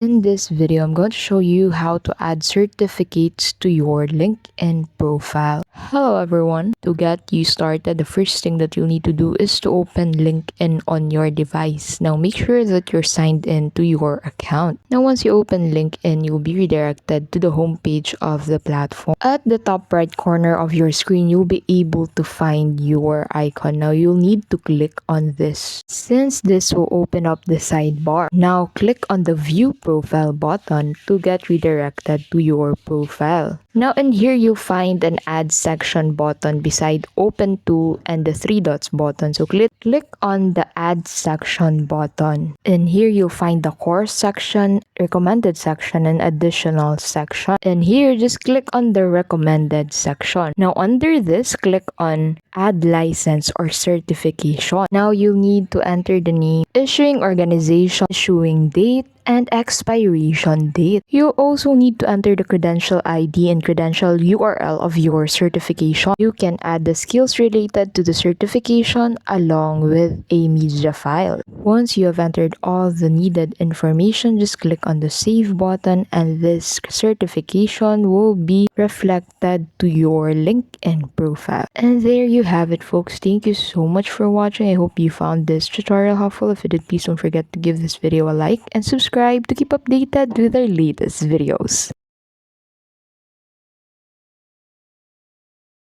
In this video, I'm going to show you how to add certificates to your LinkedIn profile. Hello everyone. To get you started, the first thing that you'll need to do is to open LinkedIn on your device. Now make sure that you're signed in to your account. Now once you open LinkedIn, you'll be redirected to the homepage of the platform. At the top right corner of your screen, you'll be able to find your icon. Now you'll need to click on this. Since this will open up the sidebar. Now click on the view profile button to get redirected to your profile. Now in here you'll find an add section button beside open to and the three dots button. So click on the add section button. In here you'll find the course section, recommended section, and additional section. And here just click on the recommended section. Now under this, click on add license or certification. Now you'll need to enter the name, issuing organization, issuing date, and expiration date. You also need to enter the credential ID and credential URL of your certification. You can add the skills related to the certification along with a media file. Once you have entered all the needed information, just click on the save button and this certification will be reflected to your LinkedIn profile. And there you have it, folks. Thank you so much for watching. I hope you found this tutorial helpful. If you did, please don't forget to give this video a like and subscribe to keep updated with our latest videos.